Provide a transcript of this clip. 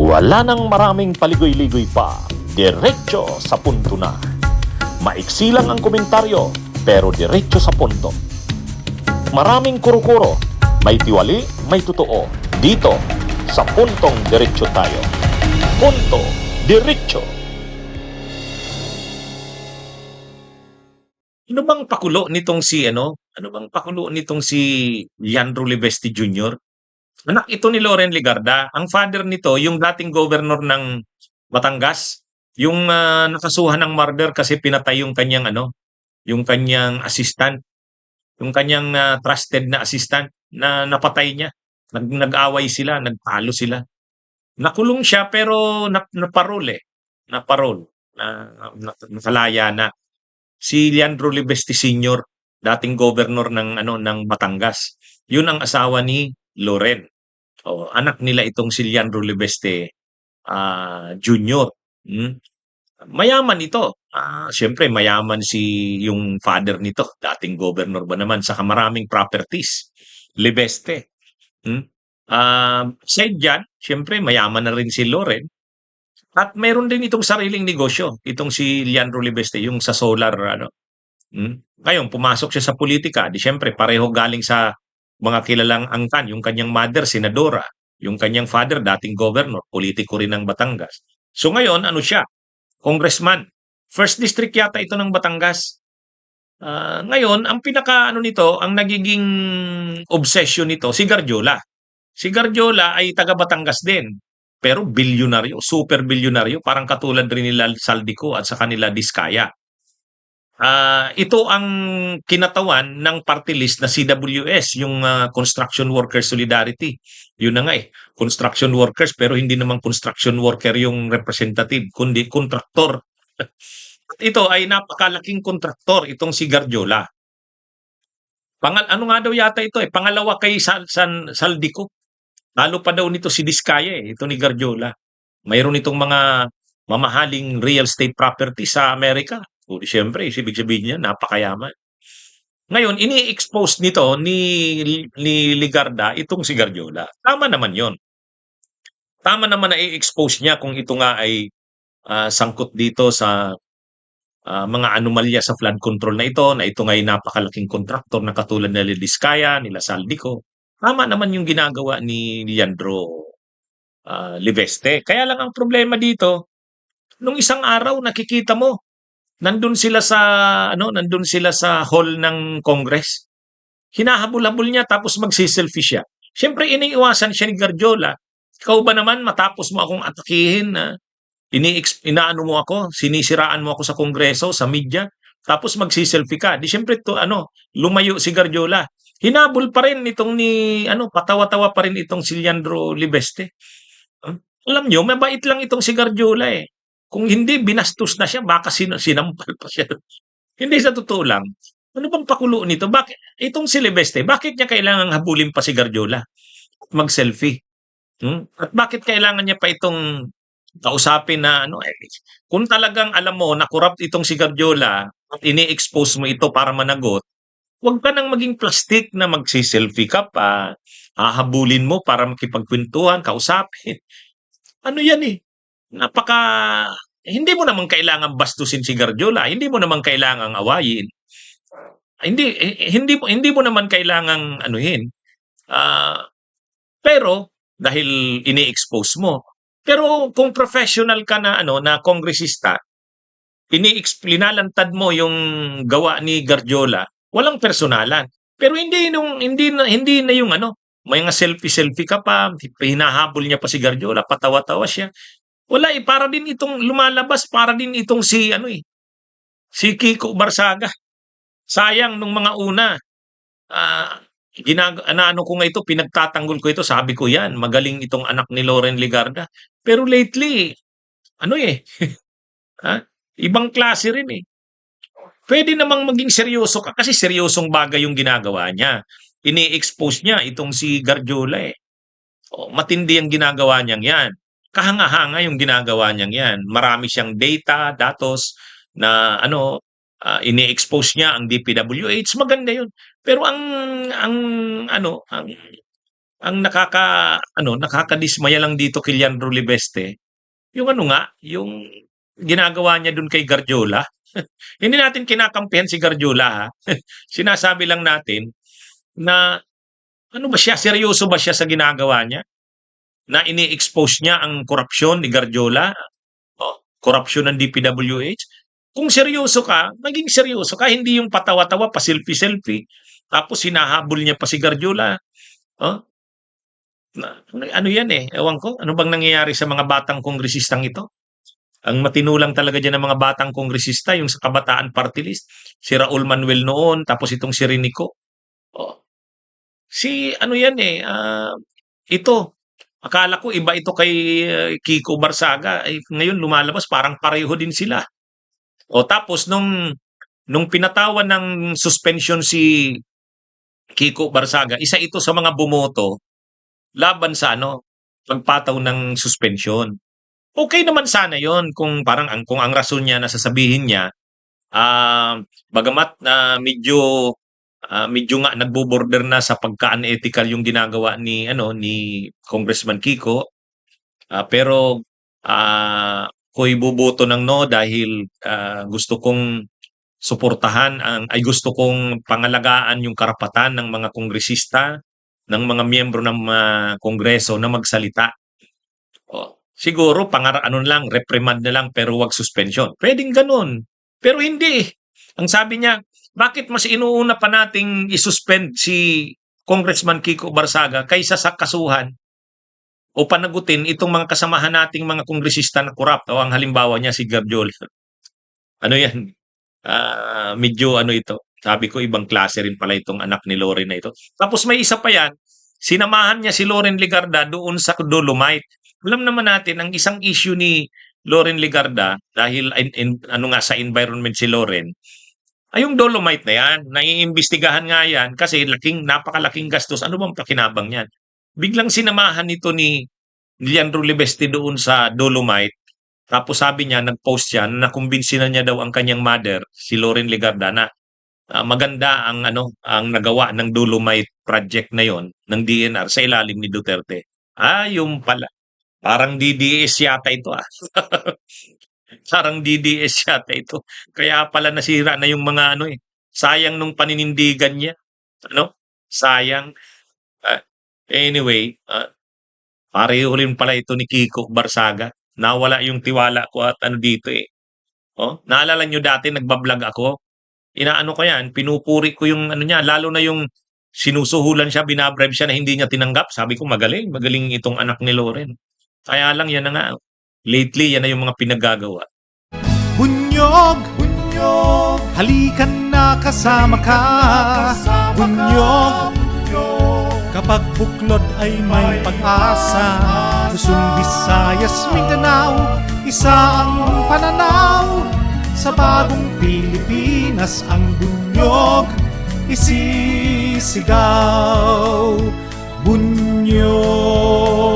Wala nang maraming paligoy-ligoy pa, diretso sa punto na. Maiksi lang ang komentaryo, pero diretso sa punto. Maraming kuro-kuro, may tiwali, may totoo. Dito, sa puntong diretso tayo. Punto, diretso. Ano bang pakulo nitong si Leandro Libesti Jr.? Anak ito ni Loren Legarda. Ang father nito, yung dating governor ng Batangas, yung nakasuhan ng murder kasi pinatay yung kanyang assistant, yung kanyang trusted na assistant na napatay niya. Nag-away sila, nagtalo sila. Nakulong siya pero naparol eh. Naparol. Nakalaya na. Si Leandro Libesti Sr., dating governor ng Batangas. Yun ang asawa ni Loren. O, anak nila itong si Leandro Libeste Jr. Hmm? Mayaman ito. Siyempre mayaman yung father nito, dating governor ba naman, saka maraming properties. Libeste. Hmm? Aside dyan, siyempre mayaman na rin si Loren. At meron din itong sariling negosyo, itong si Leandro Libeste, yung sa solar, Ngayon, pumasok siya sa politika, di siyempre pareho galing sa mga kilalang angkan, yung kanyang mother, senadora, yung kanyang father, dating governor, politiko rin ng Batangas. So ngayon, ano siya? Congressman. First district yata ito ng Batangas. Ngayon, ang pinaka nito, ang nagiging obsession nito, si Garjola. Si Garjola ay taga Batangas din. Pero bilyonaryo, super bilyonaryo, parang katulad rin nila Saldico at sa kanila Diskaya. Ito ang kinatawan ng party list na CWS, yung Construction Workers Solidarity. Yun na nga construction workers pero hindi naman construction worker yung representative, kundi kontraktor. Ito ay napakalaking kontraktor, itong si Garjola. Ano nga daw yata ito pangalawa kay Saldico. Lalo pa daw nito si Diskaya ito ni Garjola. Mayroon itong mga mamahaling real estate property sa Amerika. Siyempre, ibig sabihin niya, napakayaman. Ngayon, ini-expose nito ni Legarda itong si Garjola. Tama naman yon. Tama naman na i-expose niya kung ito nga ay sangkot dito sa mga anomalya sa flood control na ito nga ay napakalaking kontraktor na katulad nila Diskaya, nila Saldico. Tama naman yung ginagawa ni Leandro Libeste. Kaya lang ang problema dito, nung isang araw nakikita mo, nandun sila sa hall ng Congress. Hinahabol-habol niya tapos magsi-selfie siya. Siyempre iniiwasan siya ni Garjola. Ikaw ba naman matapos mo akong atakihin na inaano mo ako, sinisiraan mo ako sa Kongreso, sa media, tapos magsi-selfie ka. Di siyempre lumayo si Garjola. Hinabol pa rin patawa-tawa pa rin itong si Leandro Libeste. Alam nyo, mabait lang itong si Garjola eh. Kung hindi, binastos na siya, baka sinampal pa siya. Hindi, sa totoo lang. Ano bang pakulo nito? Itong si Libeste, bakit niya kailangang habulin pa si Garjola? Mag-selfie. At bakit kailangan niya pa itong kausapin na kung talagang alam mo na corrupt itong si Garjola at ini-expose mo ito para managot, huwag ka nang maging plastic na magsi-selfie ka pa, hahabulin mo para makipagkwentuhan, kausapin. Ano yan hindi mo naman kailangan bastusin si Garjola, hindi mo naman kailangang awayin. Hindi mo naman kailangang anuhin. Pero dahil ini-expose mo. Pero kung professional ka na kongresista, linalantad mo yung gawa ni Garjola, walang personalan. Pero hindi na yung may mga selfie ka pa, hinahabol niya pa si Garjola, patawa-tawa siya. Wala para din itong lumalabas, para din itong si Kiko Barsaga. Sayang nung mga una, ko nga ito, pinagtatanggol ko ito, sabi ko yan, magaling itong anak ni Loren Legarda. Pero lately, ibang klase rin Pwede namang maging seryoso ka kasi seryosong bagay yung ginagawa niya. Ini-expose niya itong si Garjola matindi ang ginagawa niyang yan. Kahanga-hanga yung ginagawa niyang yan. Marami siyang data, datos na ini-expose niya ang DPWH, maganda yun. Pero ang ang nakakadismaya lang dito kay Leandro Libeste, yung ano nga, yung ginagawa niya dun kay Guardiola. Hindi natin kinakampihan si Guardiola, ha. Sinasabi lang natin na ano ba siya, seryoso ba siya sa ginagawa niya? Na ini-expose niya ang korapsyon ni Guardiola, korapsyon ng DPWH. Kung seryoso ka, maging seryoso ka, hindi yung patawa-tawa, pa-selfie-selfie, tapos hinahabol niya pa si Guardiola. Oh, ano yan eh, ewan ko, ano bang nangyayari sa mga batang kongresistang ito? Ang matino lang talaga diyan ng mga batang kongresista yung sa Kabataan Party List. Si Raul Manuel noon, tapos itong si Rinico. Oh, si ano yan eh, ito, akala ko iba ito kay Kiko Barsaga. Eh, ngayon lumalabas parang pareho din sila. O tapos nung pinatawan ng suspension si Kiko Barsaga, isa ito sa mga bumoto laban sa ano, pagpataw ng suspension. Okay naman sana 'yon kung parang kung ang rason niya na sasabihin niya, bagamat na medyo nga nagbo-border na sa pagka-unethical yung ginagawa ni ano, ni Congressman Kiko, pero, ako'y boboto ng no dahil, gusto kong suportahan gusto kong pangalagaan yung karapatan ng mga kongresista, ng mga miyembro ng Kongreso na magsalita. Siguro ano lang, reprimand na lang pero 'wag suspension. Puwedeng gano'n. Pero hindi, eh. Ang sabi niya, bakit mas inuuna pa nating i-suspend si Congressman Kiko Barsaga kaysa sa kasuhan o panagutin itong mga kasamahan nating mga kongresista na korap o ang halimbawa niya si Garjola. Ano 'yan, medyo ano ito, sabi ko ibang klase rin pala itong anak ni Loren na ito. Tapos may isa pa 'yan, sinamahan niya si Loren Legarda doon sa Dolomite. Alam naman natin ang isang issue ni Loren Legarda dahil ano nga sa environment si Loren, ay yung Dolomite na 'yan. Naiimbestigahan nga 'yan kasi napakalaking gastos. Ano bang pakinabang niyan? Biglang sinamahan nito ni Leandro Libeste doon sa Dolomite. Tapos sabi niya, nag-post siya na nakumbinsi na niya daw ang kanyang mother, si Loren Legarda, na maganda ang ano, ang nagawa ng Dolomite project na 'yon ng DNR sa ilalim ni Duterte. Yung pala. Parang DDS yata ito, Parang DDS yata ito. Kaya pala nasira na yung mga ano, eh. Sayang nung paninindigan niya, ano? Sayang. Ah, anyway, pareho rin pala ito ni Kiko Barsaga. Nawala yung tiwala ko at ano dito, eh. Naalala niyo dati nagba-vlog ako, inaano ko 'yan, pinupuri ko yung ano niya, lalo na yung sinusuhulan siya, bina-bribe siya na hindi niya tinanggap. Sabi ko, "Magaling, magaling itong anak ni Loren." Kaya lang 'yan na nga, lately 'yan na yung mga pinaggagawa. Bunyog, bunyog, halikan na kasama ka. Bunyog, kapag buklod ay may pag-asa. Luzon, Visayas, Mindanao, isa ang pananaw. Sa bagong Pilipinas ang bunyog isisigaw. Bunyog.